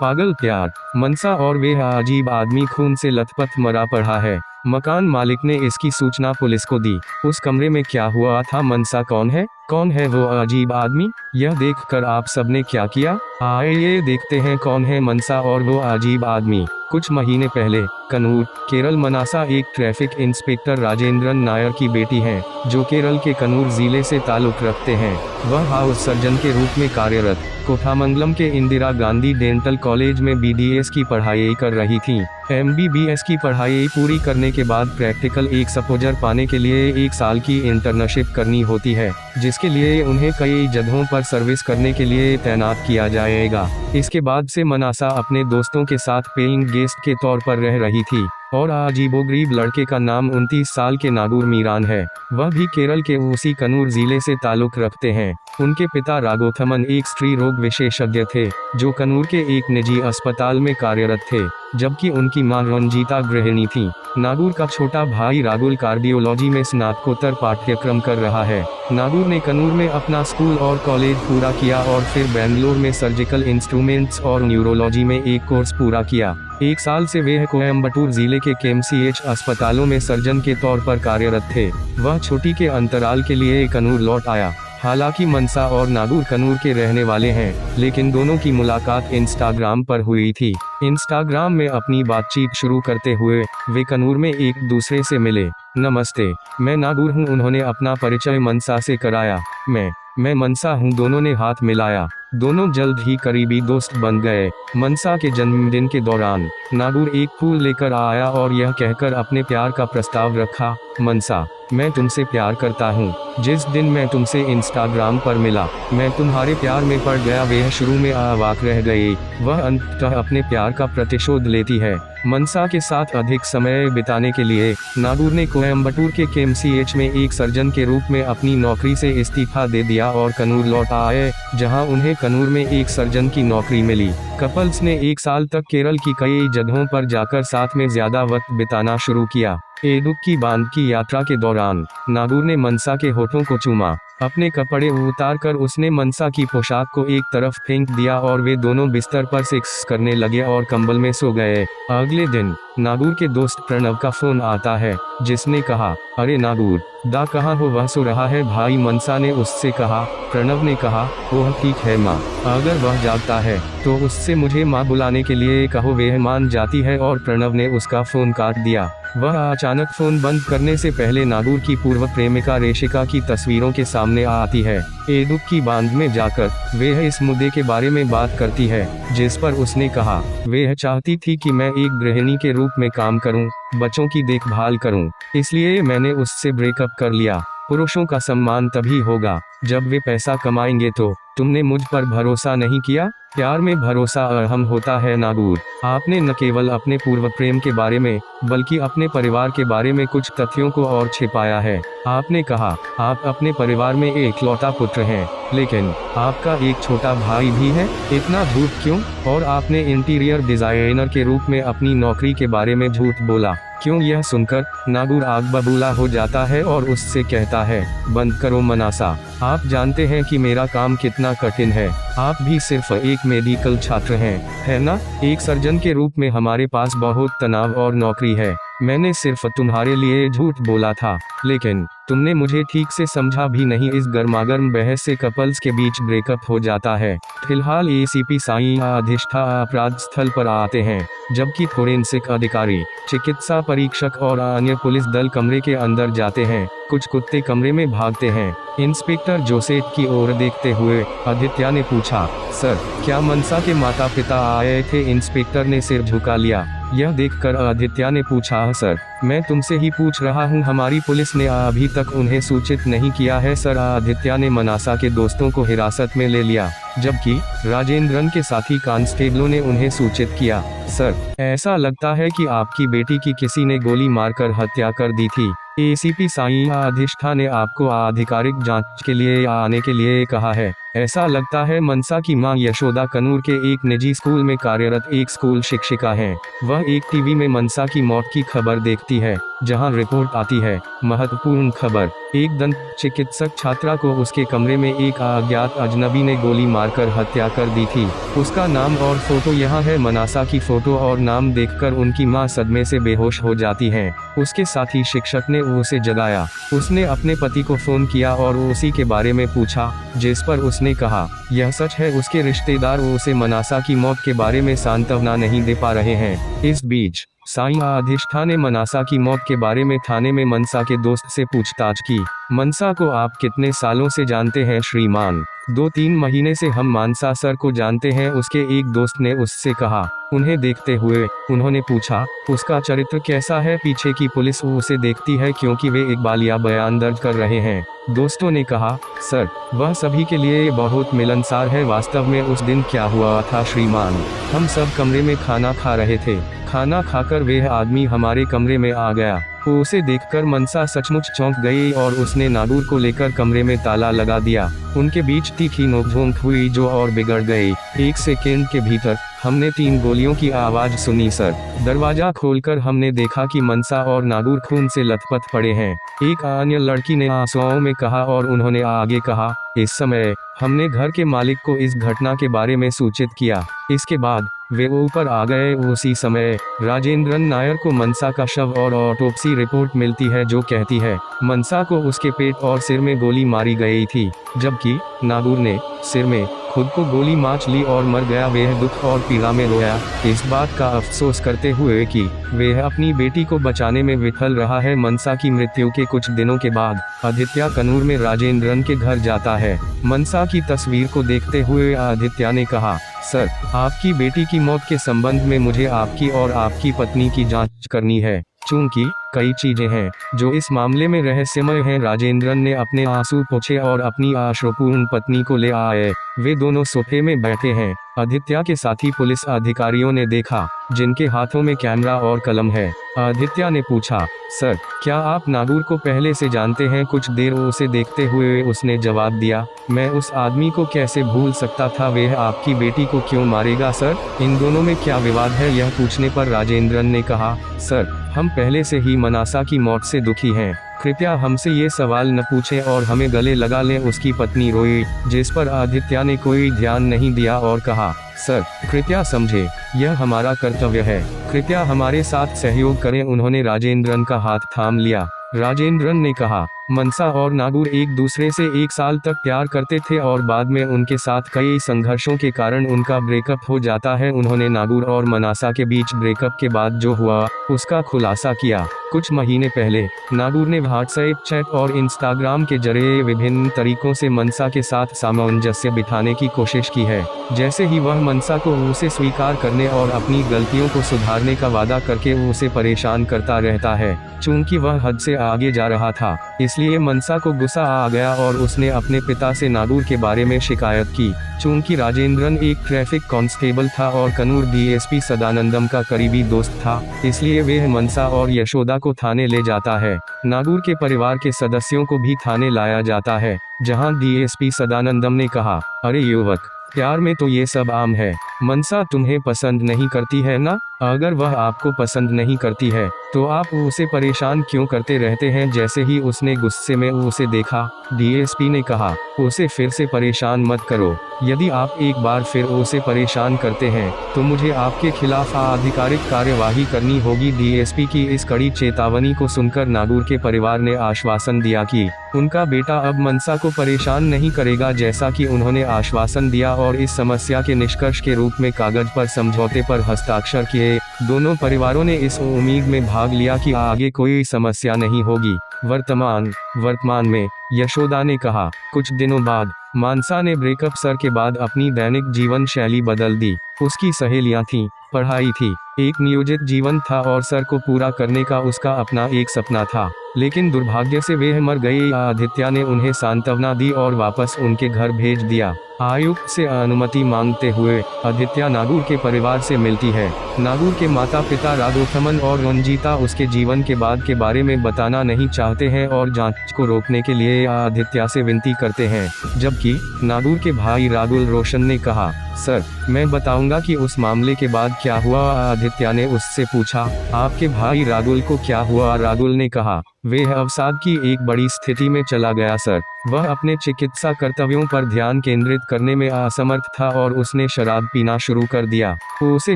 पागल प्यार, मनसा और वे अजीब आदमी खून से लथपथ मरा पड़ा है। मकान मालिक ने इसकी सूचना पुलिस को दी। उस कमरे में क्या हुआ था? मनसा कौन है? कौन है वो अजीब आदमी? यह देखकर आप सबने क्या किया? आइए देखते हैं कौन है मनसा और वो अजीब आदमी। कुछ महीने पहले कन्नूर, केरल मनसा एक ट्रैफिक इंस्पेक्टर राजेंद्रन नायर की बेटी हैं, जो केरल के कन्नूर जिले से ताल्लुक रखते हैं। वह हाउस सर्जन के रूप में कार्यरत कोठामंगलम के इंदिरा गांधी डेंटल कॉलेज में BDS की पढ़ाई कर रही थीं। MBBS की पढ़ाई पूरी करने के बाद प्रैक्टिकल एक्सपोजर पाने के लिए 1 साल की इंटर्नशिप करनी होती है, जिसके लिए उन्हें कई जगहों पर सर्विस करने के लिए तैनात किया जाएगा। इसके बाद से मनसा अपने दोस्तों के साथ पेइंग गेस्ट के तौर पर रह रही थी और अजीबोगरीब लड़के का नाम 29 साल के नागूर मीरान है। वह भी केरल के उसी कन्नूर जिले से ताल्लुक रखते हैं। उनके पिता राघोथमन एक स्त्री रोग विशेषज्ञ थे, जो कन्नूर के एक निजी अस्पताल में कार्यरत थे, जबकि उनकी मां रंजीता गृहिणी थी। नागूर का छोटा भाई रागुल कार्डियोलॉजी में स्नातकोत्तर पाठ्यक्रम कर रहा है। नागूर ने कन्नूर में अपना स्कूल और कॉलेज पूरा किया और फिर बेंगलोर में सर्जिकल इंस्ट्रूमेंट्स और न्यूरोलॉजी में एक कोर्स पूरा किया। 1 साल से वे कोयम्बटूर जिले के KMCH अस्पतालों में सर्जन के तौर पर कार्यरत थे। वह छुट्टी के अंतराल के लिए कन्नूर लौट आया। हालांकि मनसा और नागूर कन्नूर के रहने वाले हैं, लेकिन दोनों की मुलाकात इंस्टाग्राम पर हुई थी। इंस्टाग्राम में अपनी बातचीत शुरू करते हुए वे कन्नूर में एक दूसरे से मिले। नमस्ते, मैं नागूर हूं। उन्होंने अपना परिचय मनसा से कराया। मैं मनसा हूं। दोनों ने हाथ मिलाया। दोनों जल्द ही करीबी दोस्त बन गए। मनसा के जन्मदिन के दौरान नागूर एक फूल लेकर आया और यह कहकर अपने प्यार का प्रस्ताव रखा, मनसा, मैं तुमसे प्यार करता हूँ। जिस दिन मैं तुमसे इंस्टाग्राम पर मिला, मैं तुम्हारे प्यार में पड़ गया। वह शुरू में अवाक रह गई। वह अंततः अपने प्यार का प्रतिशोध लेती है। मनसा के साथ अधिक समय बिताने के लिए नागूर ने कोयम्बटूर के KMCH में एक सर्जन के रूप में अपनी नौकरी से इस्तीफा दे दिया और कन्नूर लौट आए, जहां उन्हें कन्नूर में एक सर्जन की नौकरी मिली। कपल्स ने 1 साल तक केरल की कई जगहों पर जाकर साथ में ज्यादा वक्त बिताना शुरू किया। इडुक्की बांध की यात्रा के दौरान नागूर ने मनसा के होठों को चूमा। अपने कपड़े उतारकर उसने मनसा की पोशाक को एक तरफ फेंक दिया और वे दोनों बिस्तर पर सेक्स करने लगे और कंबल में सो गए। अगले दिन नागूर के दोस्त प्रणव का फोन आता है, जिसने कहा, अरे नागूर दा, कहाँ हो? वह सो रहा है भाई, मनसा ने उससे कहा। प्रणव ने कहा, ओह ठीक है माँ, अगर वह जागता है तो उससे मुझे माँ बुलाने के लिए कहो। वह मान जाती है और प्रणव ने उसका फोन काट दिया। वह अचानक फोन बंद करने से पहले नागूर की पूर्व प्रेमिका रेशिका की तस्वीरों के सामने आती है। इडुक्की बांध में जाकर वह इस मुद्दे के बारे में बात करती है, जिस पर उसने कहा, वह चाहती थी कि मैं एक गृहिणी के रूप में काम करूं, बच्चों की देखभाल करूं, इसलिए मैंने उससे ब्रेकअप कर लिया। पुरुषों का सम्मान तभी होगा जब वे पैसा कमाएंगे। तो तुमने मुझ पर भरोसा नहीं किया? प्यार में भरोसा अहम होता है नागूर। आपने न केवल अपने पूर्व प्रेम के बारे में, बल्कि अपने परिवार के बारे में कुछ तथ्यों को और छिपाया है। आपने कहा, आप अपने परिवार में एकलौता पुत्र हैं, लेकिन आपका एक छोटा भाई भी है। इतना झूठ क्यों? और आपने इंटीरियर डिजाइनर के रूप में अपनी नौकरी के बारे में झूठ बोला क्यों? यह सुनकर नागूर आग बबूला हो जाता है और उससे कहता है, बंद करो मनसा, आप जानते हैं कि मेरा काम कितना कठिन है। आप भी सिर्फ एक मेडिकल छात्र हैं, है ना? एक सर्जन के रूप में हमारे पास बहुत तनाव और नौकरी है। मैंने सिर्फ तुम्हारे लिए झूठ बोला था, लेकिन तुमने मुझे ठीक से समझा भी नहीं। इस गर्मागर्म बहस से कपल्स के बीच ब्रेकअप हो जाता है। फिलहाल ACP साई अधिष्ठा अपराध स्थल पर आते हैं, जबकि फोरेंसिक अधिकारी, चिकित्सा परीक्षक और अन्य पुलिस दल कमरे के अंदर जाते हैं। कुछ कुत्ते कमरे में भागते हैं। इंस्पेक्टर जोसेफ की ओर देखते हुए आदित्य ने पूछा, सर, क्या मनसा के माता पिता आए थे? इंस्पेक्टर ने सिर झुका लिया। यह देखकर आदित्य ने पूछा, सर, मैं तुमसे ही पूछ रहा हूँ, हमारी पुलिस ने अभी तक उन्हें सूचित नहीं किया है। सर, आदित्य ने मनसा के दोस्तों को हिरासत में ले लिया, जबकि राजेंद्रन के साथी कांस्टेबलों ने उन्हें सूचित किया। सर, ऐसा लगता है कि आपकी बेटी की किसी ने गोली मारकर हत्या कर दी थी। ACP साई अधिष्ठा ने आपको आधिकारिक जांच के लिए आने के लिए कहा है। ऐसा लगता है मनसा की मां यशोदा कन्नूर के एक निजी स्कूल में कार्यरत एक स्कूल शिक्षिका हैं। वह एक टीवी में मनसा की मौत की खबर देखती है, जहां रिपोर्ट आती है। महत्वपूर्ण खबर, एक दंत चिकित्सक छात्रा को उसके कमरे में एक अज्ञात अजनबी ने गोली मारकर हत्या कर दी थी। उसका नाम और फोटो यहाँ है। मनासा की फोटो और नाम देखकर उनकी मां सदमे से बेहोश हो जाती हैं। उसके साथी शिक्षक ने उसे जगाया। उसने अपने पति को फोन किया और उसी के बारे में पूछा, जिस पर उसने कहा यह सच है। उसके रिश्तेदार उसे मनासा की मौत के बारे में सांत्वना नहीं दे पा रहे हैं। इस बीच साईं अधिष्ठा ने मनासा की मौत के बारे में थाने में मनसा के दोस्त से पूछताछ की। मनसा को आप कितने सालों से जानते हैं श्रीमान? 2-3 महीने से हम मानसा सर को जानते हैं, उसके एक दोस्त ने उससे कहा। उन्हें देखते हुए उन्होंने पूछा, उसका चरित्र कैसा है? पीछे की पुलिस उसे देखती है क्योंकि वे इकबालिया बयान दर्ज कर रहे हैं। दोस्तों ने कहा, सर वह सभी के लिए बहुत मिलनसार है। वास्तव में उस दिन क्या हुआ था श्रीमान, हम सब कमरे में खाना खा रहे थे। खाना खाकर वह आदमी हमारे कमरे में आ गया। उसे देखकर मनसा सचमुच चौंक गई और उसने नागूर को लेकर कमरे में ताला लगा दिया। उनके बीच तीखी नोकझोंक हुई जो और बिगड़ गई। 1 सेकेंड के भीतर हमने 3 गोलियों की आवाज सुनी सर। दरवाजा खोलकर हमने देखा कि मनसा और नागूर खून से लथपथ पड़े हैं। एक अन्य लड़की ने आंसुओं में कहा और उन्होंने आगे कहा, इस समय हमने घर के मालिक को इस घटना के बारे में सूचित किया। इसके बाद वे ऊपर आ गए। उसी समय राजेंद्रन नायर को मनसा का शव और ऑटोप्सी रिपोर्ट मिलती है जो कहती है मनसा को उसके पेट और सिर में गोली मारी गई थी, जबकि नागूर ने सिर में खुद को गोली मार ली और मर गया। वह दुख और पीड़ा में रोया, इस बात का अफसोस करते हुए कि वह अपनी बेटी को बचाने में विफल रहा है। मनसा की मृत्यु के कुछ दिनों के बाद आदित्य कनूर में राजेंद्रन के घर जाता है। मनसा की तस्वीर को देखते हुए आदित्य ने कहा, सर आपकी बेटी की मौत के संबंध में मुझे आपकी और आपकी पत्नी की जांच करनी है, चूंकि कई चीजें हैं जो इस मामले में रहस्यमय हैं। राजेंद्रन ने अपने आंसू पोंछे और अपनी आश्रुपूर्ण पत्नी को ले आए। वे दोनों सोफे में बैठे हैं। आदित्य के साथी पुलिस अधिकारियों ने देखा, जिनके हाथों में कैमरा और कलम है। आदित्य ने पूछा, सर क्या आप नागूर को पहले से जानते हैं? कुछ देर उसे देखते हुए उसने जवाब दिया, मैं उस आदमी को कैसे भूल सकता था? वह आपकी बेटी को क्यों मारेगा सर? इन दोनों में क्या विवाद है? यह पूछने पर राजेंद्रन ने कहा, सर हम पहले से ही मनासा की मौत से दुखी हैं, कृपया हमसे ये सवाल न पूछें और हमें गले लगा लें। उसकी पत्नी रोई, जिस पर आदित्य ने कोई ध्यान नहीं दिया और कहा, सर कृपया समझे, यह हमारा कर्तव्य है, कृपया हमारे साथ सहयोग करें। उन्होंने राजेंद्रन का हाथ थाम लिया। राजेंद्रन ने कहा, मनसा और नागूर एक दूसरे से 1 साल तक प्यार करते थे और बाद में उनके साथ कई संघर्षों के कारण उनका ब्रेकअप हो जाता है। उन्होंने नागूर और मनासा के बीच ब्रेकअप के बाद जो हुआ उसका खुलासा किया। कुछ महीने पहले नागूर ने व्हाट्सएप चैट और इंस्टाग्राम के जरिए विभिन्न तरीकों से मनसा के साथ सामंजस्य बिठाने की कोशिश की है। जैसे ही वह मनसा को उसे स्वीकार करने और अपनी गलतियों को सुधारने का वादा करके उसे परेशान करता रहता है। चूंकि वह हद से आगे जा रहा था, इसलिए मनसा को गुस्सा आ गया और उसने अपने पिता से नागूर के बारे में शिकायत की। चूंकि राजेंद्रन एक ट्रैफिक कांस्टेबल था और कनूर डीएसपी सदानंदम का करीबी दोस्त था, इसलिए वह मनसा और यशोदा को थाने ले जाता है। नागूर के परिवार के सदस्यों को भी थाने लाया जाता है, जहां डीएसपी सदानंदम ने कहा, अरे युवक, प्यार में तो ये सब आम है। मनसा तुम्हें पसंद नहीं करती है ना? अगर वह आपको पसंद नहीं करती है तो आप उसे परेशान क्यों करते रहते हैं? जैसे ही उसने गुस्से में उसे देखा, डीएसपी ने कहा, उसे फिर से परेशान मत करो। यदि आप एक बार फिर उसे परेशान करते हैं तो मुझे आपके खिलाफ आधिकारिक कार्यवाही करनी होगी। डीएसपी की इस कड़ी चेतावनी को सुनकर नागूर के परिवार ने आश्वासन दिया कि उनका बेटा अब मनसा को परेशान नहीं करेगा, जैसा कि उन्होंने आश्वासन दिया, और इस समस्या के निष्कर्ष के रूप में कागज पर समझौते पर हस्ताक्षर किए। दोनों परिवारों ने इस उम्मीद में भाग लिया कि आगे कोई समस्या नहीं होगी। वर्तमान में यशोदा ने कहा, कुछ दिनों बाद मानसा ने ब्रेकअप सर के बाद अपनी दैनिक जीवन शैली बदल दी। उसकी सहेलियां थीं, पढ़ाई थी, एक नियोजित जीवन था और सर को पूरा करने का उसका अपना एक सपना था, लेकिन दुर्भाग्य से वह मर गई। आदित्य ने उन्हें सांत्वना दी और वापस उनके घर भेज दिया। आयुक्त से अनुमति मांगते हुए आदित्य नागूर के परिवार से मिलती है। नागूर के माता पिता राघोथमन और रंजीता उसके जीवन के बाद के बारे में बताना नहीं चाहते हैं और जांच को रोकने के लिए आदित्य से विनती करते हैं, जबकि नागूर के भाई राहुल रोशन ने कहा, सर मैं बताऊंगा कि उस मामले के बाद क्या हुआ। आदित्य ने उससे पूछा, आपके भाई राहुल को क्या हुआ? राहुल ने कहा, वह अवसाद की एक बड़ी स्थिति में चला गया सर। वह अपने चिकित्सा कर्तव्यों पर ध्यान केंद्रित करने में असमर्थ था और उसने शराब पीना शुरू कर दिया। उसे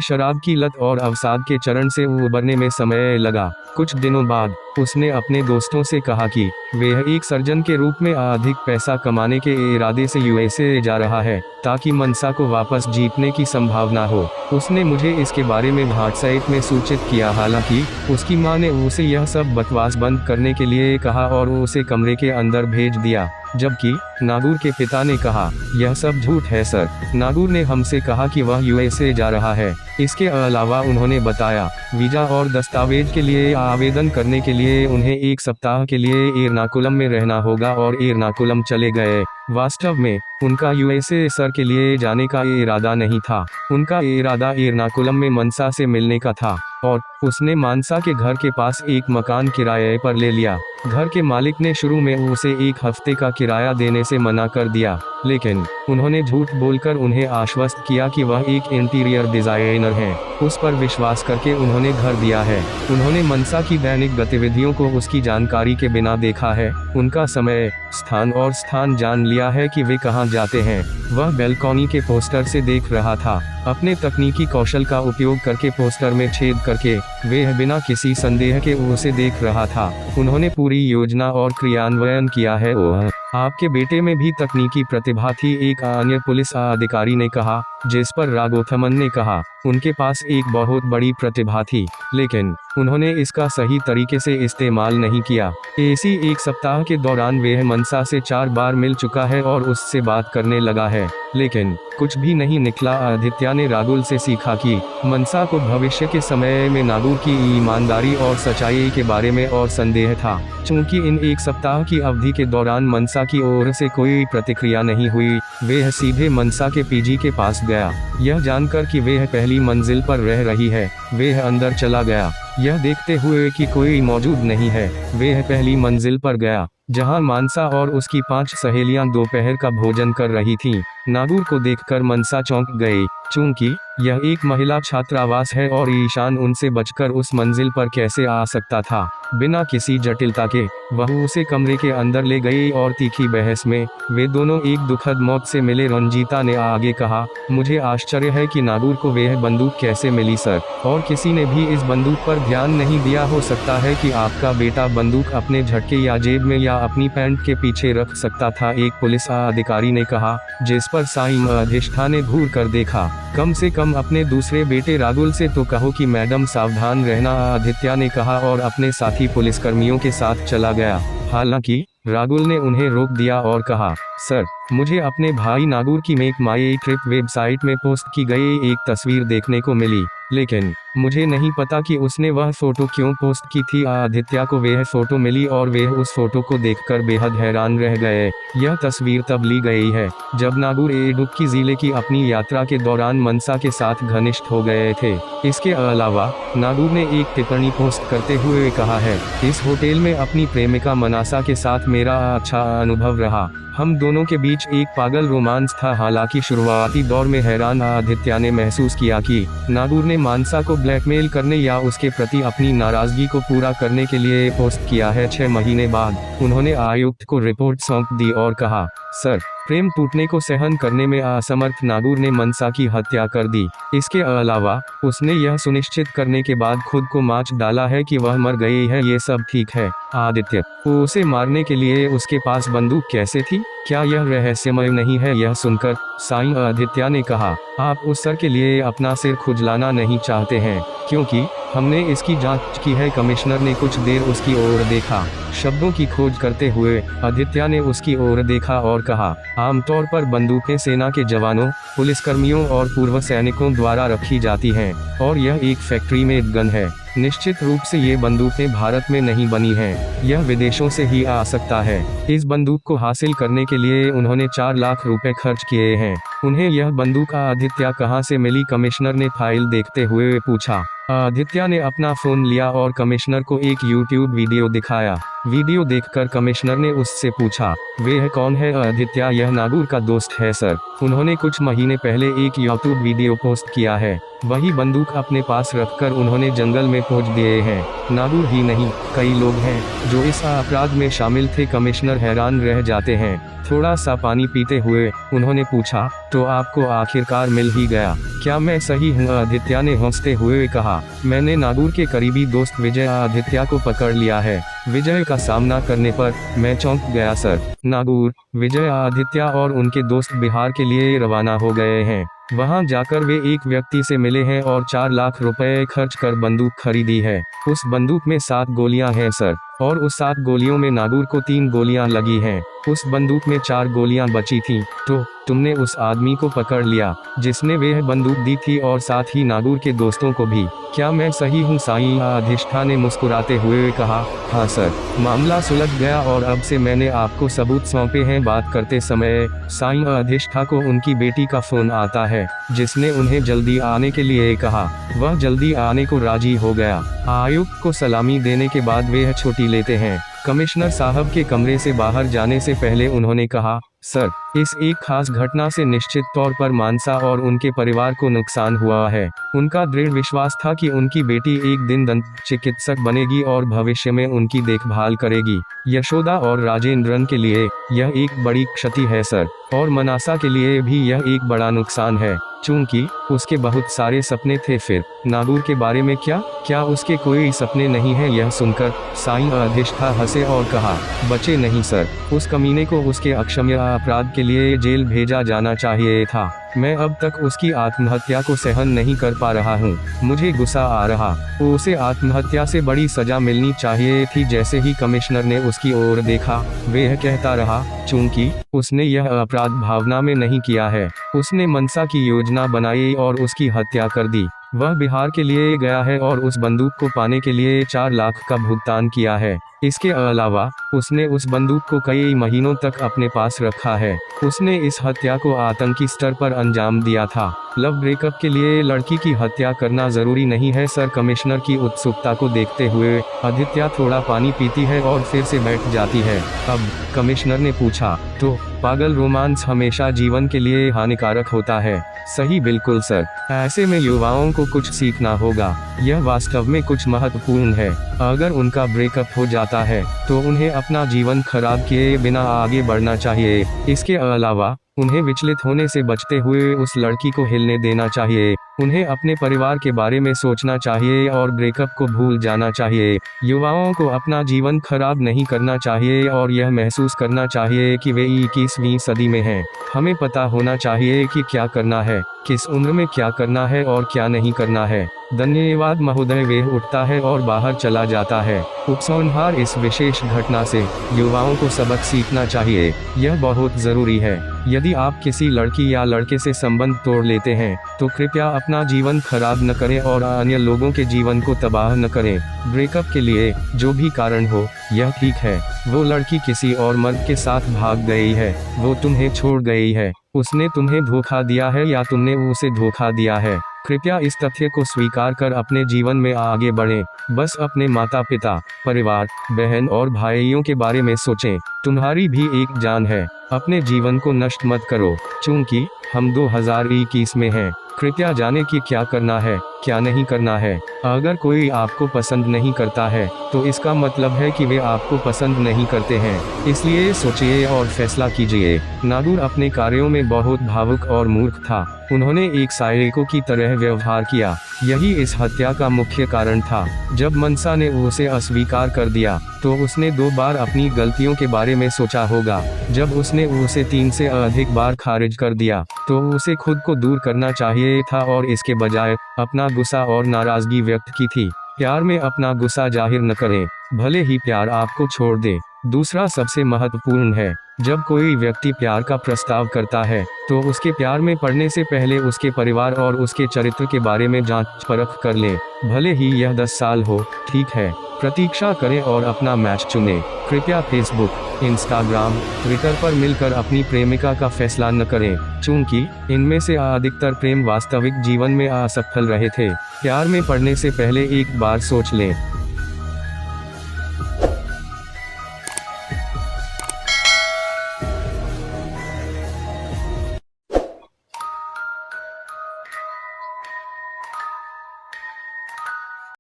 शराब की लत और अवसाद के चरण से उबरने में समय लगा। कुछ दिनों बाद उसने अपने दोस्तों से कहा कि वह एक सर्जन के रूप में अधिक पैसा कमाने के इरादे से यूएसए जा रहा है ताकि मनसा को वापस जीतने की संभावना हो। उसने मुझे इसके बारे में व्हाट्सएप में सूचित किया। हालांकि उसकी मां ने उसे यह सब बकवास बंद करने के लिए कहा और उसे कमरे के अंदर भेज दिया, जबकि नागूर के पिता ने कहा, यह सब झूठ है सर। नागूर ने हमसे कहा कि वह यूएसए जा रहा है। इसके अलावा उन्होंने बताया, वीजा और दस्तावेज के लिए आवेदन करने के लिए उन्हें 1 सप्ताह के लिए एर्नाकुलम में रहना होगा और एर्नाकुलम चले गए। वास्तव में उनका यूएसए सर के लिए जाने का इरादा नहीं था। उनका इरादा एर्नाकुलम में मनसा से मिलने का था और उसने मानसा के घर के पास एक मकान किराए पर ले लिया। घर के मालिक ने शुरू में उसे 1 हफ्ते का किराया देने से मना कर दिया, लेकिन उन्होंने झूठ बोलकर उन्हें आश्वस्त किया कि वह एक इंटीरियर डिजाइनर हैं। उस पर विश्वास करके उन्होंने घर दिया है। उन्होंने मनसा की दैनिक गतिविधियों को उसकी जानकारी के बिना देखा है, उनका समय, स्थान और स्थान जान लिया है कि वे कहाँ जाते हैं। वह बैल्कनी के पोस्टर से देख रहा था। अपने तकनीकी कौशल का उपयोग करके पोस्टर में छेद करके वह बिना किसी संदेह के उसे देख रहा था। उन्होंने पूरी योजना और क्रियान्वयन किया है। ओह, आपके बेटे में भी तकनीकी प्रतिभा थी, एक अन्य पुलिस अधिकारी ने कहा, जिस पर राघोथमन ने कहा, उनके पास एक बहुत बड़ी प्रतिभा थी, लेकिन उन्होंने इसका सही तरीके से इस्तेमाल नहीं किया। इसी 1 सप्ताह के दौरान वह मनसा से 4 बार मिल चुका है और उससे बात करने लगा है, लेकिन कुछ भी नहीं निकला। आदित्य ने राहुल से सीखा कि मनसा को भविष्य के समय में नागूर की ईमानदारी और सच्चाई के बारे में और संदेह था। चूंकि इन 1 सप्ताह की अवधि के दौरान मनसा की ओर से कोई प्रतिक्रिया नहीं हुई, वह सीधे मनसा के पीजी के पास गया। यह जानकर कि वह पहली मंजिल पर रह रही है, वह अंदर चला गया। यह देखते हुए कि कोई मौजूद नहीं है, वह पहली मंजिल पर गया, जहां मानसा और उसकी 5 सहेलियां दोपहर का भोजन कर रही थीं। नागूर को देखकर मनसा चौंक गई, चूंकि यह एक महिला छात्रावास है और ईशान उनसे बचकर उस मंजिल पर कैसे आ सकता था। बिना किसी जटिलता के वह उसे कमरे के अंदर ले गई और तीखी बहस में वे दोनों एक दुखद मौत से मिले। रंजीता ने आगे कहा, मुझे आश्चर्य है कि नागूर को वह बंदूक कैसे मिली सर, और किसी ने भी इस बंदूक पर ध्यान नहीं दिया। हो सकता है कि आपका बेटा बंदूक अपने झटके या जेब में या अपनी पैंट के पीछे रख सकता था, एक पुलिस अधिकारी ने कहा, जिस पर साइम अधिष्ठा ने घूर कर देखा। कम से कम अपने दूसरे बेटे राहुल से तो कहो कि मैडम सावधान रहना, आदित्य ने कहा और अपने साथी पुलिसकर्मियों के साथ चला गया। हालांकि राहुल ने उन्हें रोक दिया और कहा, सर, मुझे अपने भाई नागूर की मेक माई ट्रिप वेबसाइट में पोस्ट की गई एक तस्वीर देखने को मिली, लेकिन मुझे नहीं पता कि उसने वह फोटो क्यों पोस्ट की थी। आदित्य को वह फोटो मिली और वे उस फोटो को देखकर बेहद हैरान रह गए। यह तस्वीर तब ली गई है जब नागूर इडुक्की जिले की अपनी यात्रा के दौरान मनसा के साथ घनिष्ठ हो गए थे। इसके अलावा नागूर ने एक टिप्पणी पोस्ट करते हुए कहा है, इस होटल में अपनी प्रेमिका मनासा के साथ मेरा अच्छा अनुभव रहा। हम दोनों के बीच एक पागल रोमांस था। हालांकि शुरुआती दौर में हैरान आदित्य ने महसूस किया कि नागूर ने मानसा को ब्लैकमेल करने या उसके प्रति अपनी नाराजगी को पूरा करने के लिए पोस्ट किया है। 6 महीने बाद उन्होंने आयुक्त को रिपोर्ट सौंप दी और कहा, सर, प्रेम टूटने को सहन करने में असमर्थ नागूर ने मनसा की हत्या कर दी। इसके अलावा उसने यह सुनिश्चित करने के बाद खुद को माच डाला है कि वह मर गई है। ये सब ठीक है आदित्य, उसे मारने के लिए उसके पास बंदूक कैसे थी? क्या यह रहस्यमय नहीं है? यह सुनकर साईं आदित्य ने कहा, आप उस सर के लिए अपना सिर खुजलाना नहीं चाहते हैं, क्योंकि हमने इसकी जांच की है। कमिश्नर ने कुछ देर उसकी ओर देखा, शब्दों की खोज करते हुए। आदित्य ने उसकी ओर देखा और कहा, आमतौर पर बंदूकें सेना के जवानों, पुलिसकर्मियों और पूर्व सैनिकों द्वारा रखी जाती हैं, और यह एक फैक्ट्री में गन है। निश्चित रूप से ये बंदूकें भारत में नहीं बनी हैं, यह विदेशों से ही आ सकता है। इस बंदूक को हासिल करने के लिए उन्होंने 4 लाख रुपए खर्च किए हैं। उन्हें यह बंदूक आदित्य कहाँ से मिली? कमिश्नर ने फाइल देखते हुए पूछा। आदित्य ने अपना फोन लिया और कमिश्नर को एक YouTube वीडियो दिखाया। वीडियो देखकर कमिश्नर ने उससे पूछा, वह कौन है? आदित्य, यह नागूर का दोस्त है सर। उन्होंने कुछ महीने पहले एक यूट्यूब वीडियो पोस्ट किया है। वही बंदूक अपने पास रखकर उन्होंने जंगल में पहुंच दिए हैं। नागूर ही नहीं, कई लोग हैं जो इस अपराध में शामिल थे। कमिश्नर हैरान रह जाते हैं। थोड़ा सा पानी पीते हुए उन्होंने पूछा, तो आपको आखिरकार मिल ही गया, क्या मैं सही हूँ? आदित्य ने हंसते हुए कहा, मैंने नागूर के करीबी दोस्त विजय आदित्य को पकड़ लिया है। विजय का सामना करने पर मैं चौंक गया सर। नागूर, विजय आदित्य और उनके दोस्त बिहार के लिए रवाना हो गए हैं। वहां जाकर वे एक व्यक्ति से मिले हैं और 4 लाख रुपए खर्च कर बंदूक खरीदी है। उस बंदूक में 7 गोलियां हैं सर, और उस 7 गोलियों में नागूर को 3 गोलियां लगी हैं। उस बंदूक में 4 गोलियां बची थीं। तो तुमने उस आदमी को पकड़ लिया जिसने वह बंदूक दी थी, और साथ ही नागूर के दोस्तों को भी, क्या मैं सही हूँ? साईं अधिष्ठा ने मुस्कुराते हुए कहा, हाँ सर, मामला सुलझ गया और अब से मैंने आपको सबूत सौंपे हैं। बात करते समय साईं अधिष्ठा को उनकी बेटी का फोन आता है, जिसने उन्हें जल्दी आने के लिए कहा। वह जल्दी आने को राजी हो गया। आयुक्त को सलामी देने के बाद वे छुट्टी लेते हैं। कमिश्नर साहब के कमरे से बाहर जाने से पहले उन्होंने कहा, सर, इस एक खास घटना से निश्चित तौर पर मानसा और उनके परिवार को नुकसान हुआ है। उनका दृढ़ विश्वास था कि उनकी बेटी एक दिन दंत चिकित्सक बनेगी और भविष्य में उनकी देखभाल करेगी। यशोदा और राजेंद्रन के लिए यह एक बड़ी क्षति है सर, और मनासा के लिए भी यह एक बड़ा नुकसान है, चूंकि उसके बहुत सारे सपने थे। फिर नागूर के बारे में क्या उसके कोई सपने नहीं हैं? यह सुनकर साईं अधिष्ठा हंसे और कहा, बचे नहीं सर, उस कमीने को उसके अक्षम्य अपराध के लिए जेल भेजा जाना चाहिए था। मैं अब तक उसकी आत्महत्या को सहन नहीं कर पा रहा हूँ। मुझे गुस्सा आ रहा। उसे आत्महत्या से बड़ी सजा मिलनी चाहिए थी। जैसे ही कमिश्नर ने उसकी ओर देखा, वह कहता रहा, चूंकि उसने यह अपराध भावना में नहीं किया है, उसने मनसा की योजना बनाई और उसकी हत्या कर दी। वह बिहार के लिए गया है और उस बंदूक को पाने के लिए 4 लाख का भुगतान किया है। इसके अलावा उसने उस बंदूक को कई महीनों तक अपने पास रखा है। उसने इस हत्या को आतंकी स्तर पर अंजाम दिया था। लव ब्रेकअप के लिए लड़की की हत्या करना जरूरी नहीं है सर। कमिश्नर की उत्सुकता को देखते हुए आदित्य थोड़ा पानी पीती है और फिर से बैठ जाती है। अब कमिश्नर ने पूछा, तो पागल रोमांस हमेशा जीवन के लिए हानिकारक होता है? सही, बिल्कुल सर। ऐसे में युवाओं को कुछ सीखना होगा। यह वास्तव में कुछ महत्वपूर्ण है। अगर उनका ब्रेकअप हो जाता है तो उन्हें अपना जीवन खराब किए बिना आगे बढ़ना चाहिए। इसके अलावा उन्हें विचलित होने से बचते हुए उस लड़की को हिलने देना चाहिए। उन्हें अपने परिवार के बारे में सोचना चाहिए और ब्रेकअप को भूल जाना चाहिए। युवाओं को अपना जीवन खराब नहीं करना चाहिए और यह महसूस करना चाहिए कि वे 21वीं सदी में हैं। हमें पता होना चाहिए कि क्या करना है, किस उम्र में क्या करना है और क्या नहीं करना है। धन्यवाद महोदय। वे उठता है और बाहर चला जाता है। उपसंहार, इस विशेष घटना से युवाओं को सबक सीखना चाहिए। यह बहुत जरूरी है। यदि आप किसी लड़की या लड़के से संबंध तोड़ लेते हैं तो कृपया अपना जीवन खराब न करें और अन्य लोगों के जीवन को तबाह न करें। ब्रेकअप के लिए जो भी कारण हो, यह ठीक है। वो लड़की किसी और मर्द के साथ भाग गई है, वो तुम्हें छोड़ गई है, उसने तुम्हें धोखा दिया है या तुमने उसे धोखा दिया है। कृपया इस तथ्य को स्वीकार कर अपने जीवन में आगे बढ़ें। बस अपने माता पिता, परिवार, बहन और भाइयों के बारे में सोचें। तुम्हारी भी एक जान है। अपने जीवन को नष्ट मत करो, चूंकि हम 2021 में हैं। कृपया जाने कि क्या करना है, क्या नहीं करना है। अगर कोई आपको पसंद नहीं करता है तो इसका मतलब है कि वे आपको पसंद नहीं करते हैं। इसलिए सोचिए और फैसला कीजिए। नागूर अपने कार्यों में बहुत भावुक और मूर्ख था। उन्होंने एक साइको की तरह व्यवहार किया। यही इस हत्या का मुख्य कारण था। जब मनसा ने उसे अस्वीकार कर दिया तो उसने 2 बार अपनी गलतियों के बारे में सोचा होगा। जब उसने उसे 3 से अधिक बार खारिज कर दिया तो उसे खुद को दूर करना चाहिए था और इसके बजाय अपना गुस्सा और नाराजगी व्यक्त की थी। प्यार में अपना गुस्सा जाहिर न करें, भले ही प्यार आपको छोड़ दे। दूसरा सबसे महत्वपूर्ण है, जब कोई व्यक्ति प्यार का प्रस्ताव करता है तो उसके प्यार में पड़ने से पहले उसके परिवार और उसके चरित्र के बारे में जांच परख कर लें। भले ही यह 10 साल हो, ठीक है। प्रतीक्षा करें और अपना मैच चुनें। कृपया फेसबुक, इंस्टाग्राम, ट्विटर पर मिलकर अपनी प्रेमिका का फैसला न करें, चूंकि इनमें से अधिकतर प्रेम वास्तविक जीवन में असफल रहे थे। प्यार में पड़ने से पहले एक बार सोच लें।